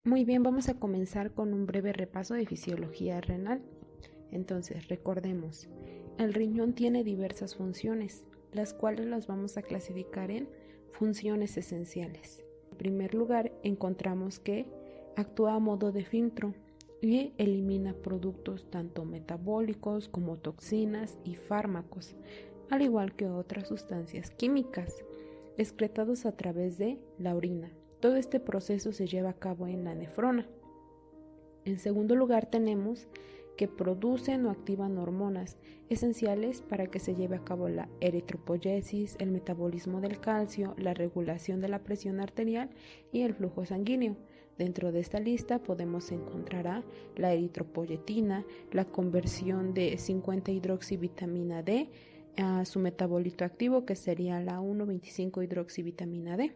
Muy bien, vamos a comenzar con un breve repaso de fisiología renal. Entonces, recordemos, el riñón tiene diversas funciones, las cuales las vamos a clasificar en funciones esenciales. En primer lugar, encontramos que actúa a modo de filtro y elimina productos tanto metabólicos como toxinas y fármacos, al igual que otras sustancias químicas, excretados a través de la orina. Todo este proceso se lleva a cabo en la nefrona. En segundo lugar, tenemos que producen o activan hormonas esenciales para que se lleve a cabo la eritropoyesis, el metabolismo del calcio, la regulación de la presión arterial y el flujo sanguíneo. Dentro de esta lista podemos encontrar a la eritropoyetina, la conversión de 50-hidroxivitamina D a su metabolito activo, que sería la 1,25-hidroxivitamina D,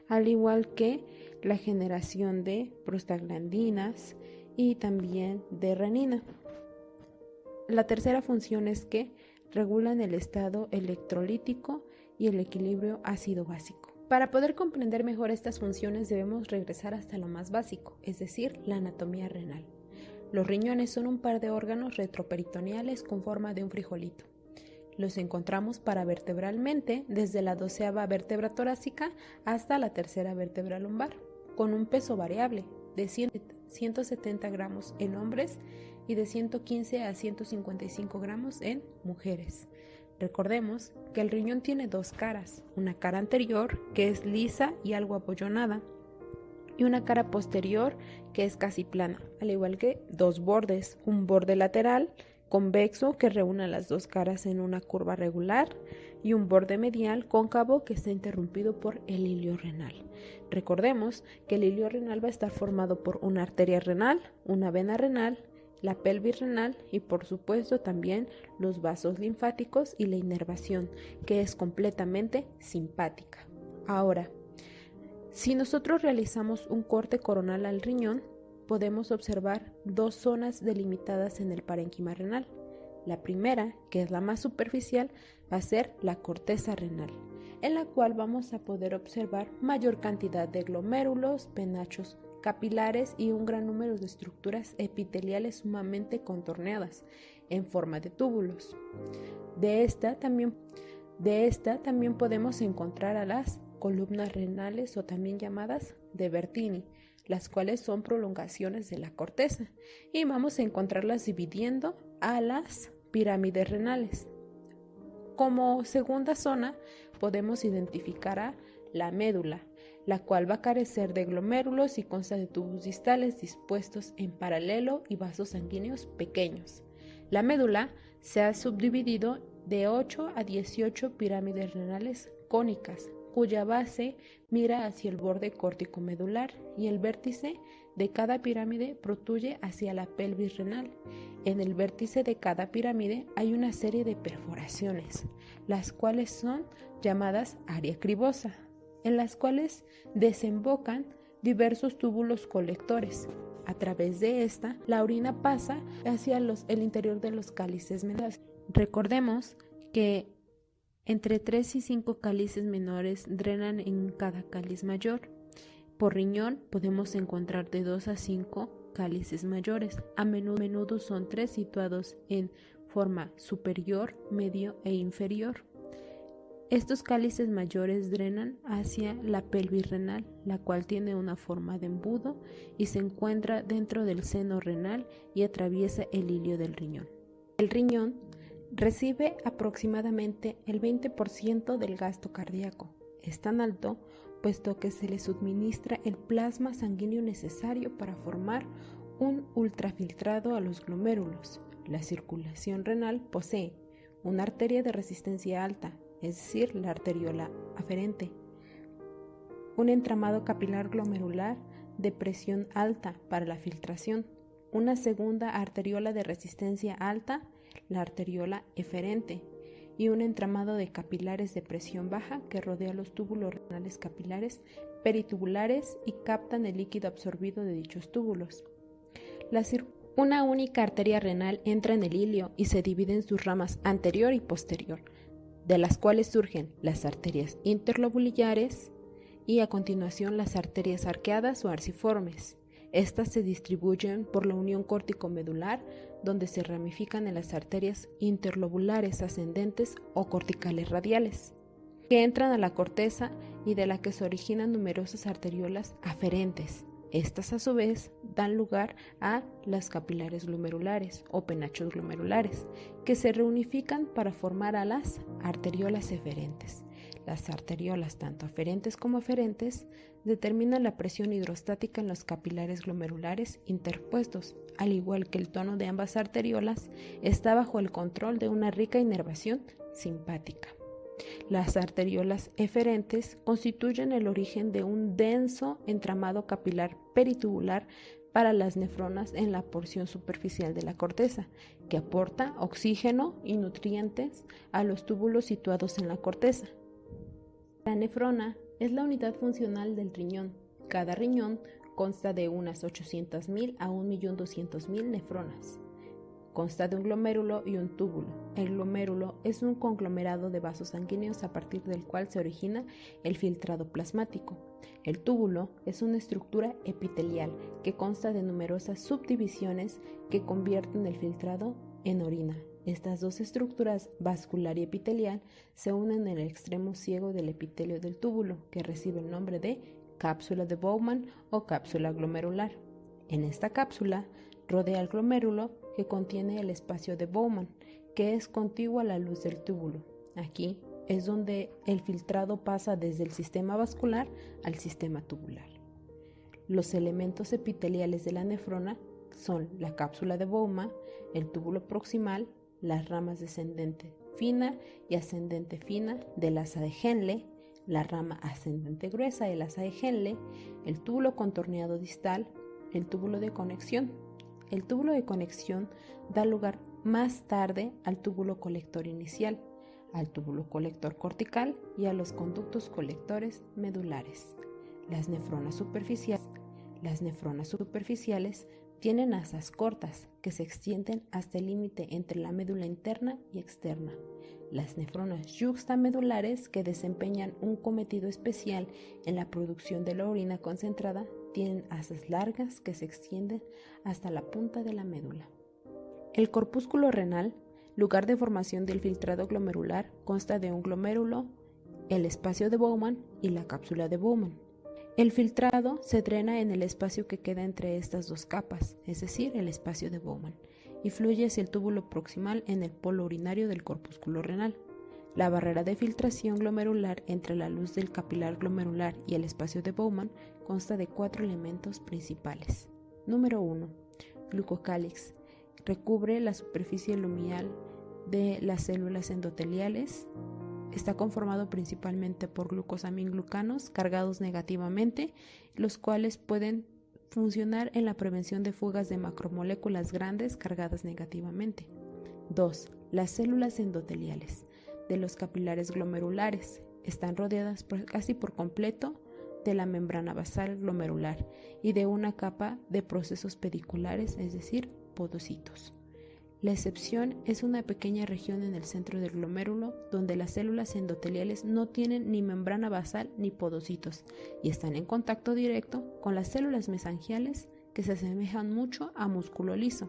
al igual que la generación de prostaglandinas y también de renina. La tercera función es que regulan el estado electrolítico y el equilibrio ácido-básico. Para poder comprender mejor estas funciones debemos regresar hasta lo más básico, es decir, la anatomía renal. Los riñones son un par de órganos retroperitoneales con forma de un frijolito. Los encontramos paravertebralmente desde la 12ª vértebra torácica hasta la 3ª vértebra lumbar, con un peso variable de 170 gramos en hombres y de 115 a 155 gramos en mujeres. Recordemos que el riñón tiene dos caras, una cara anterior que es lisa y algo apollonada, y una cara posterior que es casi plana, al igual que dos bordes, un borde lateral convexo que reúne las dos caras en una curva regular y un borde medial cóncavo que está interrumpido por el hilio renal. Recordemos que el hilio renal va a estar formado por una arteria renal, una vena renal, la pelvis renal y por supuesto también los vasos linfáticos y la inervación, que es completamente simpática. Ahora, si nosotros realizamos un corte coronal al riñón, podemos observar dos zonas delimitadas en el parénquima renal. La primera, que es la más superficial, va a ser la corteza renal, en la cual vamos a poder observar mayor cantidad de glomérulos, penachos capilares y un gran número de estructuras epiteliales sumamente contorneadas en forma de túbulos. De esta también podemos encontrar a las columnas renales o también llamadas de Bertini, las cuales son prolongaciones de la corteza, y vamos a encontrarlas dividiendo a las pirámides renales. Como segunda zona podemos identificar a la médula, la cual va a carecer de glomérulos y consta de tubos distales dispuestos en paralelo y vasos sanguíneos pequeños. La médula se ha subdividido de 8 a 18 pirámides renales cónicas, cuya base mira hacia el borde córtico-medular y el vértice de cada pirámide protruye hacia la pelvis renal. En el vértice de cada pirámide hay una serie de perforaciones, las cuales son llamadas área cribosa, en las cuales desembocan diversos túbulos colectores. A través de esta, la orina pasa hacia el interior de los cálices menores. Recordemos que entre 3 y 5 cálices menores drenan en cada cáliz mayor. Por riñón podemos encontrar de 2 a 5 cálices mayores. A menudo son 3 situados en forma superior, medio e inferior. Estos cálices mayores drenan hacia la pelvis renal, la cual tiene una forma de embudo y se encuentra dentro del seno renal y atraviesa el hilio del riñón. El riñón recibe aproximadamente el 20% del gasto cardíaco. Es tan alto puesto que se le suministra el plasma sanguíneo necesario para formar un ultrafiltrado a los glomérulos. La circulación renal posee una arteria de resistencia alta, es decir, la arteriola aferente, un entramado capilar glomerular de presión alta para la filtración, una segunda arteriola de resistencia alta, la arteriola eferente, y un entramado de capilares de presión baja que rodea los túbulos renales capilares peritubulares y captan el líquido absorbido de dichos túbulos. Una única arteria renal entra en el hilio y se divide en sus ramas anterior y posterior, de las cuales surgen las arterias interlobulillares y a continuación las arterias arqueadas o arciformes. Estas se distribuyen por la unión córtico-medular, donde se ramifican en las arterias interlobulares ascendentes o corticales radiales, que entran a la corteza y de la que se originan numerosas arteriolas aferentes. Estas a su vez dan lugar a las capilares glomerulares o penachos glomerulares, que se reunifican para formar a las arteriolas eferentes. Las arteriolas, tanto aferentes como eferentes, determinan la presión hidrostática en los capilares glomerulares interpuestos, al igual que el tono de ambas arteriolas está bajo el control de una rica inervación simpática. Las arteriolas eferentes constituyen el origen de un denso entramado capilar peritubular para las nefronas en la porción superficial de la corteza, que aporta oxígeno y nutrientes a los túbulos situados en la corteza. La nefrona es la unidad funcional del riñón. Cada riñón consta de unas 800.000 a 1.200.000 nefronas. Consta de un glomérulo y un túbulo. El glomérulo es un conglomerado de vasos sanguíneos a partir del cual se origina el filtrado plasmático. El túbulo es una estructura epitelial que consta de numerosas subdivisiones que convierten el filtrado en orina. Estas dos estructuras, vascular y epitelial, se unen en el extremo ciego del epitelio del túbulo, que recibe el nombre de cápsula de Bowman o cápsula glomerular. En esta cápsula rodea el glomérulo, que contiene el espacio de Bowman, que es contiguo a la luz del túbulo. Aquí es donde el filtrado pasa desde el sistema vascular al sistema tubular. Los elementos epiteliales de la nefrona son la cápsula de Bowman, el túbulo proximal, las ramas descendente fina y ascendente fina del asa de Henle, la rama ascendente gruesa del asa de Henle, el túbulo contorneado distal, el túbulo de conexión. El túbulo de conexión da lugar más tarde al túbulo colector inicial, al túbulo colector cortical y a los conductos colectores medulares. Las nefronas superficiales tienen asas cortas que se extienden hasta el límite entre la médula interna y externa. Las nefronas yuxtamedulares, que desempeñan un cometido especial en la producción de la orina concentrada, tienen asas largas que se extienden hasta la punta de la médula. El corpúsculo renal, lugar de formación del filtrado glomerular, consta de un glomérulo, el espacio de Bowman y la cápsula de Bowman. El filtrado se drena en el espacio que queda entre estas dos capas, es decir, el espacio de Bowman, y fluye hacia el túbulo proximal en el polo urinario del corpúsculo renal. La barrera de filtración glomerular entre la luz del capilar glomerular y el espacio de Bowman consta de 4 elementos principales. Número 1. Glucocálix. Recubre la superficie luminal de las células endoteliales. Está conformado principalmente por glucosaminglucanos cargados negativamente, los cuales pueden funcionar en la prevención de fugas de macromoléculas grandes cargadas negativamente. 2. Las células endoteliales de los capilares glomerulares están rodeadas casi por completo de la membrana basal glomerular y de una capa de procesos pediculares, es decir, podocitos. La excepción es una pequeña región en el centro del glomérulo donde las células endoteliales no tienen ni membrana basal ni podocitos y están en contacto directo con las células mesangiales, que se asemejan mucho a músculo liso.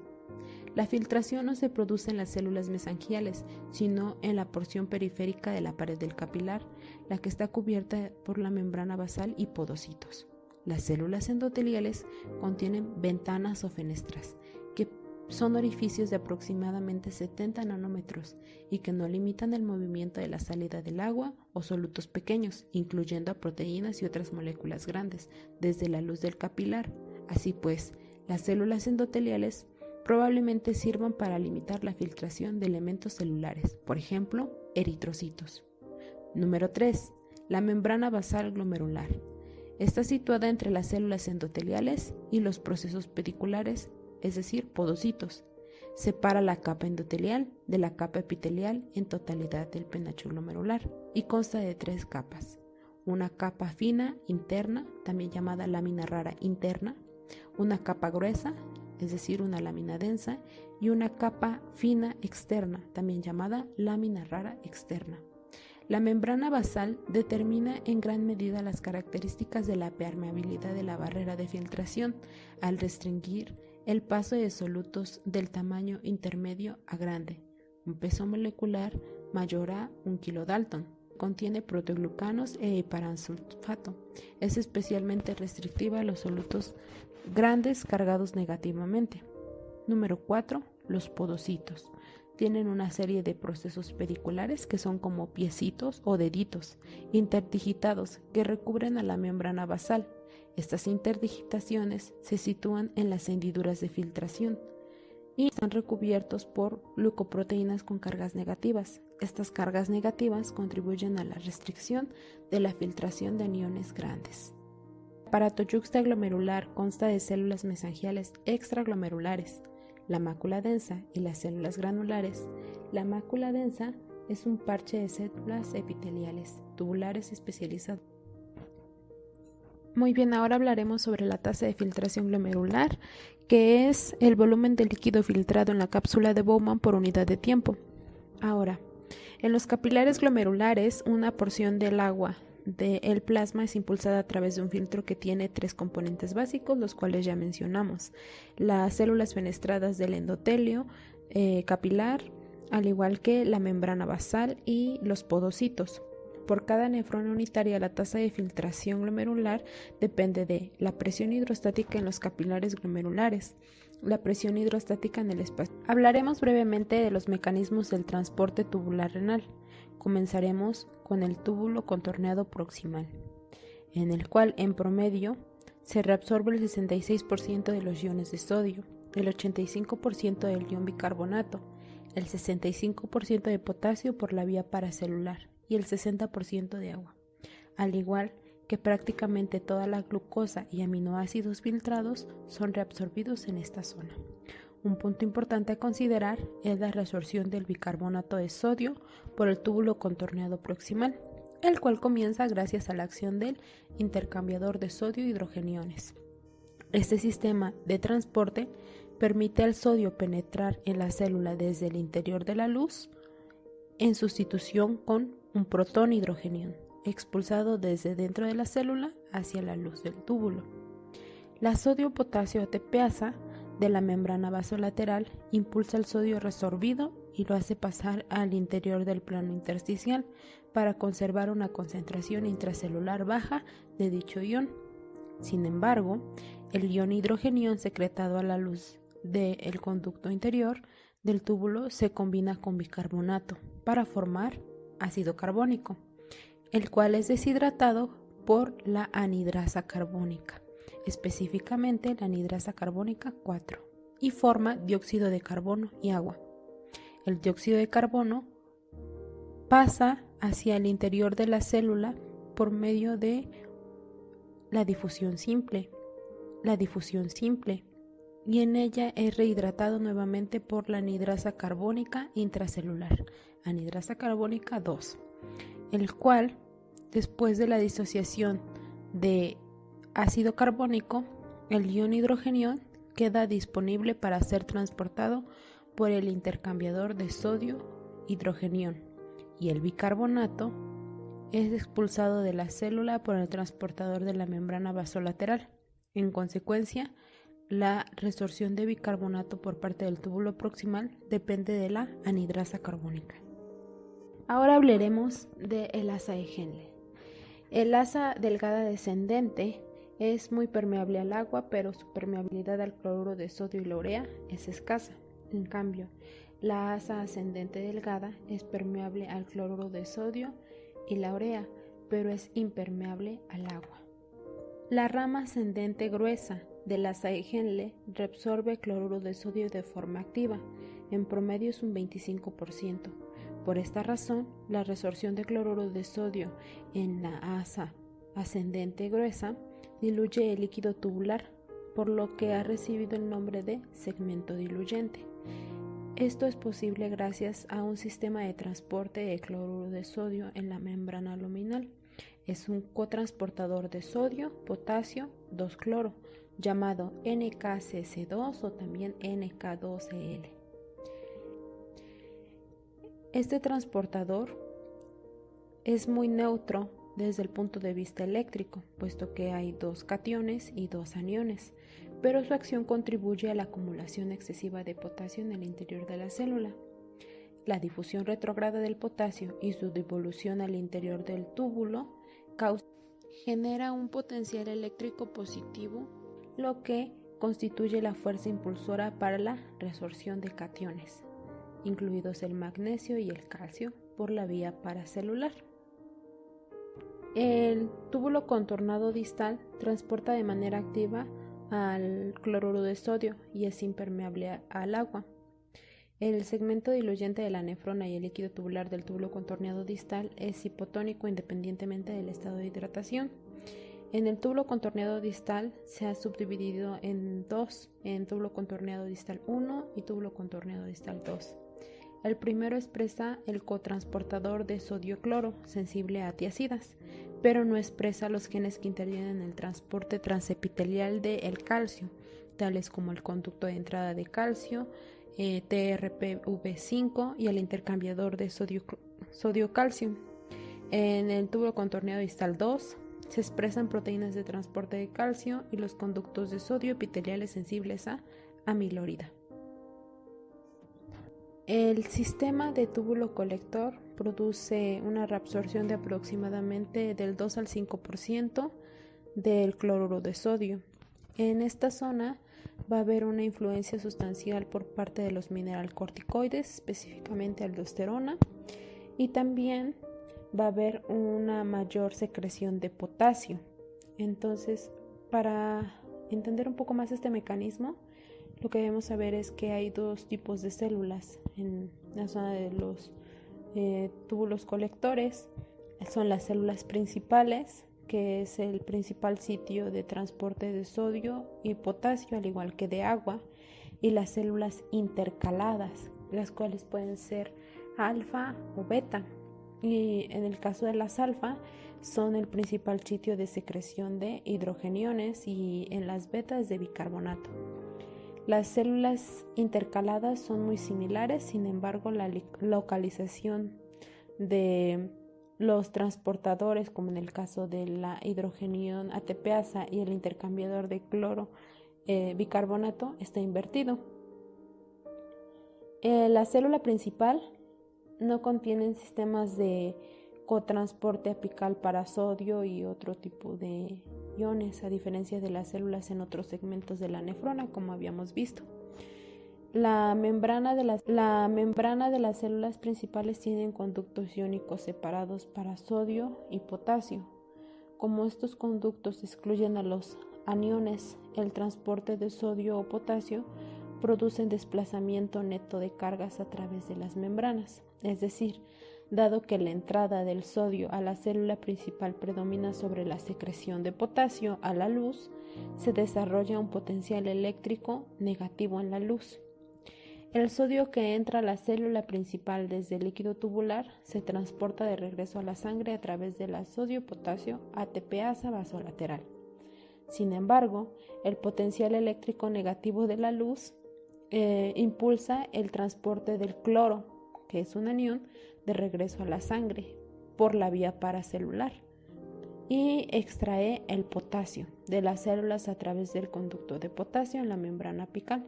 La filtración no se produce en las células mesangiales, sino en la porción periférica de la pared del capilar, la que está cubierta por la membrana basal y podocitos. Las células endoteliales contienen ventanas o fenestras, que son orificios de aproximadamente 70 nanómetros y que no limitan el movimiento de la salida del agua o solutos pequeños, incluyendo a proteínas y otras moléculas grandes, desde la luz del capilar. Así pues, las células endoteliales probablemente sirvan para limitar la filtración de elementos celulares, por ejemplo, eritrocitos. Número 3. La membrana basal glomerular. Está situada entre las células endoteliales y los procesos pediculares, es decir, podocitos. Separa la capa endotelial de la capa epitelial en totalidad del penacho glomerular y consta de 3 capas. Una capa fina interna, también llamada lámina rara interna, una capa gruesa, es decir, una lámina densa, y una capa fina externa, también llamada lámina rara externa. La membrana basal determina en gran medida las características de la permeabilidad de la barrera de filtración al restringir el paso de solutos del tamaño intermedio a grande, un peso molecular mayor a 1 kilodalton. Contiene proteoglucanos e heparansulfato. Es especialmente restrictiva a los solutos grandes cargados negativamente. Número 4. Los podocitos. Tienen una serie de procesos pediculares que son como piecitos o deditos interdigitados que recubren a la membrana basal. Estas interdigitaciones se sitúan en las hendiduras de filtración y están recubiertos por glucoproteínas con cargas negativas. Estas cargas negativas contribuyen a la restricción de la filtración de aniones grandes. El aparato yuxtaglomerular consta de células mesangiales extraglomerulares, la mácula densa y las células granulares. La mácula densa es un parche de células epiteliales tubulares especializadas. Muy bien, ahora hablaremos sobre la tasa de filtración glomerular, que es el volumen de líquido filtrado en la cápsula de Bowman por unidad de tiempo. Ahora, en los capilares glomerulares, una porción del agua del plasma es impulsada a través de un filtro que tiene 3 componentes básicos, los cuales ya mencionamos: las células fenestradas del endotelio capilar, al igual que la membrana basal y los podocitos. Por cada nefrona unitaria, la tasa de filtración glomerular depende de la presión hidrostática en los capilares glomerulares, la presión hidrostática en el espacio. Hablaremos brevemente de los mecanismos del transporte tubular renal. Comenzaremos con el túbulo contorneado proximal, en el cual en promedio se reabsorbe el 66% de los iones de sodio, el 85% del ion bicarbonato, el 65% de potasio por la vía paracelular y el 60% de agua, al igual que prácticamente toda la glucosa y aminoácidos filtrados son reabsorbidos en esta zona. Un punto importante a considerar es la reabsorción del bicarbonato de sodio por el túbulo contorneado proximal, el cual comienza gracias a la acción del intercambiador de sodio e hidrogeniones. Este sistema de transporte permite al sodio penetrar en la célula desde el interior de la luz en sustitución con un protón hidrogenión expulsado desde dentro de la célula hacia la luz del túbulo. La sodio-potasio ATPasa de la membrana vasolateral impulsa el sodio resorbido y lo hace pasar al interior del plano intersticial para conservar una concentración intracelular baja de dicho ion. Sin embargo, el ion hidrogenión secretado a la luz del conducto interior del túbulo se combina con bicarbonato para formar ácido carbónico, el cual es deshidratado por la anhidrasa carbónica, específicamente la anhidrasa carbónica 4, y forma dióxido de carbono y agua. El dióxido de carbono pasa hacia el interior de la célula por medio de la difusión simple, y en ella es rehidratado nuevamente por la anhidrasa carbónica intracelular, anhidrasa carbónica 2, el cual, después de la disociación de ácido carbónico, el ion hidrogenión queda disponible para ser transportado por el intercambiador de sodio-hidrogenión y el bicarbonato es expulsado de la célula por el transportador de la membrana vasolateral. En consecuencia, la resorción de bicarbonato por parte del túbulo proximal depende de la anhidrasa carbónica. Ahora hablaremos del asa de Henle. El asa delgada descendente es muy permeable al agua, pero su permeabilidad al cloruro de sodio y la urea es escasa. En cambio, la asa ascendente delgada es permeable al cloruro de sodio y la urea, pero es impermeable al agua. La rama ascendente gruesa del asa de Henle reabsorbe cloruro de sodio de forma activa, en promedio es un 25%. Por esta razón, la resorción de cloruro de sodio en la asa ascendente gruesa diluye el líquido tubular, por lo que ha recibido el nombre de segmento diluyente. Esto es posible gracias a un sistema de transporte de cloruro de sodio en la membrana luminal. Es un cotransportador de sodio, potasio, 2-cloro, llamado NKCC2 o también NK2Cl. Este transportador es muy neutro desde el punto de vista eléctrico, puesto que hay 2 cationes y 2 aniones, pero su acción contribuye a la acumulación excesiva de potasio en el interior de la célula. La difusión retrógrada del potasio y su devolución al interior del túbulo genera un potencial eléctrico positivo, lo que constituye la fuerza impulsora para la resorción de cationes, incluidos el magnesio y el calcio, por la vía paracelular. El túbulo contornado distal transporta de manera activa al cloruro de sodio y es impermeable al agua. El segmento diluyente de la nefrona y el líquido tubular del túbulo contorneado distal es hipotónico independientemente del estado de hidratación. En el túbulo contorneado distal se ha subdividido en 2, en túbulo contorneado distal 1 y túbulo contorneado distal 2. El primero expresa el cotransportador de sodio-cloro, sensible a tiacidas, pero no expresa los genes que intervienen en el transporte transepitelial del calcio, tales como el conducto de entrada de calcio, TRPV5 y el intercambiador de sodio-calcio. En el túbulo contorneado distal 2 se expresan proteínas de transporte de calcio y los conductos de sodio epiteliales sensibles a amilorida. El sistema de túbulo colector produce una reabsorción de aproximadamente del 2 al 5% del cloruro de sodio. En esta zona va a haber una influencia sustancial por parte de los mineralcorticoides, específicamente aldosterona, y también va a haber una mayor secreción de potasio. Entonces, para entender un poco más este mecanismo, lo que debemos saber es que hay 2 tipos de células en la zona de los túbulos colectores. Son las células principales, que es el principal sitio de transporte de sodio y potasio, al igual que de agua, y las células intercaladas, las cuales pueden ser alfa o beta. Y en el caso de las alfa, son el principal sitio de secreción de hidrogeniones y en las betas de bicarbonato. Las células intercaladas son muy similares, sin embargo, la localización de los transportadores, como en el caso de la hidrogenión ATPasa y el intercambiador de cloro bicarbonato, está invertido. La célula principal no contiene sistemas de cotransporte apical para sodio y otro tipo de iones, a diferencia de las células en otros segmentos de la nefrona, como habíamos visto. La membrana de las células principales tienen conductos iónicos separados para sodio y potasio. Como estos conductos excluyen a los aniones, el transporte de sodio o potasio producen desplazamiento neto de cargas a través de las membranas, es decir, dado que la entrada del sodio a la célula principal predomina sobre la secreción de potasio a la luz, se desarrolla un potencial eléctrico negativo en la luz. El sodio que entra a la célula principal desde el líquido tubular se transporta de regreso a la sangre a través de la sodio-potasio ATPasa vasolateral. Sin embargo, el potencial eléctrico negativo de la luz impulsa el transporte del cloro, que es un anión, de regreso a la sangre por la vía paracelular y extrae el potasio de las células a través del conducto de potasio en la membrana apical.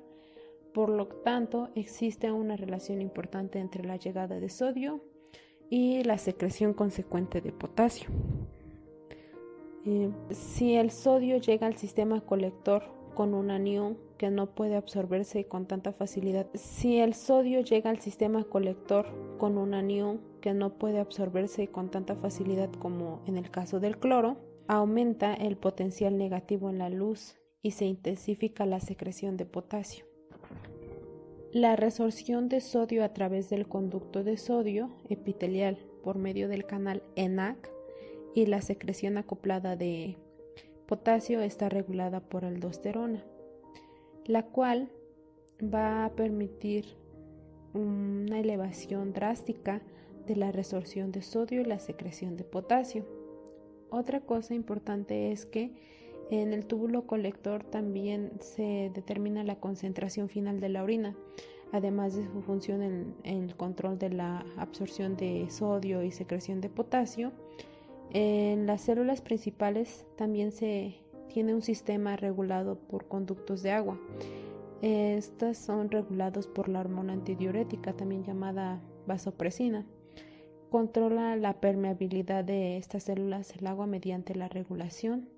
Por lo tanto, existe una relación importante entre la llegada de sodio y la secreción consecuente de potasio. Si el sodio llega al sistema colector con un anión que no puede absorberse con tanta facilidad, como en el caso del cloro, aumenta el potencial negativo en la luz y se intensifica la secreción de potasio. La resorción de sodio a través del conducto de sodio epitelial por medio del canal ENaC y la secreción acoplada de potasio está regulada por aldosterona, la cual va a permitir una elevación drástica de la resorción de sodio y la secreción de potasio. Otra cosa importante es que En el túbulo colector también se determina la concentración final de la orina, además de su función en el control de la absorción de sodio y secreción de potasio. En las células principales también se tiene un sistema regulado por conductos de agua. Estos son regulados por la hormona antidiurética, también llamada vasopresina. Controla la permeabilidad de estas células al agua mediante la regulación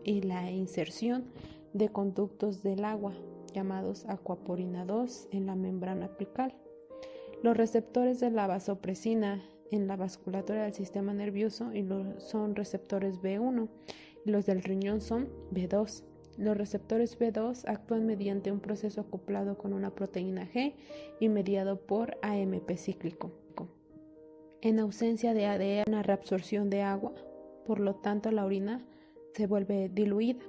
y la inserción de conductos del agua, llamados aquaporina 2, en la membrana apical. Los receptores de la vasopresina en la vasculatura del sistema nervioso son receptores B1 y los del riñón son B2. Los receptores B2 actúan mediante un proceso acoplado con una proteína G y mediado por AMP cíclico. En ausencia de ADE, una reabsorción de agua, por lo tanto la orina se vuelve diluida.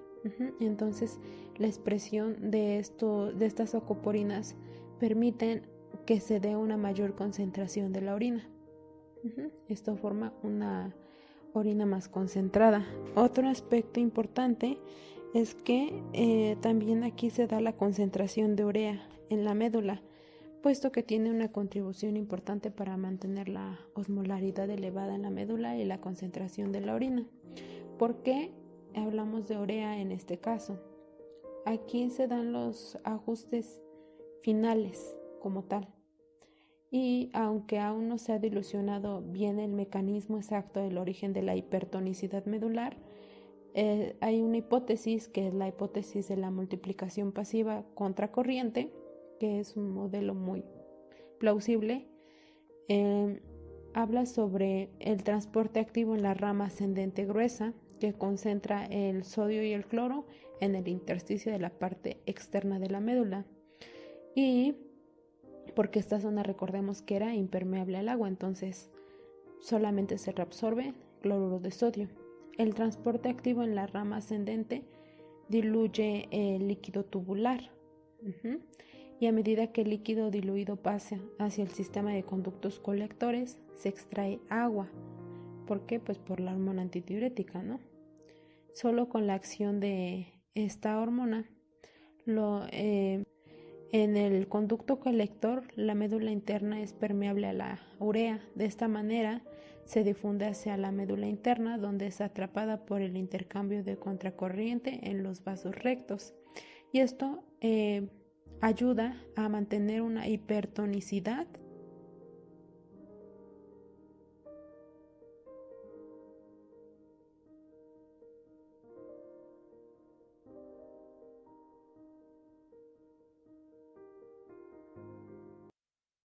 Entonces la expresión de estas aquaporinas permiten que se dé una mayor concentración de la orina. Esto forma una orina más concentrada. Otro aspecto importante es que también aquí se da la concentración de urea en la médula, puesto que tiene una contribución importante para mantener la osmolaridad elevada en la médula y la concentración de la orina. ¿Por qué hablamos de urea en este caso? Aquí se dan los ajustes finales como tal. Y aunque aún no se ha dilucionado bien el mecanismo exacto del origen de la hipertonicidad medular, hay una hipótesis que es la hipótesis de la multiplicación pasiva contracorriente, que es un modelo muy plausible. Habla sobre el transporte activo en la rama ascendente gruesa, que concentra el sodio y el cloro en el intersticio de la parte externa de la médula. Y porque esta zona, recordemos que era impermeable al agua, entonces solamente se reabsorbe cloruro de sodio. El transporte activo en la rama ascendente diluye el líquido tubular. Y a medida que el líquido diluido pasa hacia el sistema de conductos colectores, se extrae agua. ¿Por qué? Pues por la hormona antidiurética, ¿no? Solo con la acción de esta hormona, en el conducto colector, la médula interna es permeable a la urea. De esta manera, se difunde hacia la médula interna, donde es atrapada por el intercambio de contracorriente en los vasos rectos. Y esto ayuda a mantener una hipertonicidad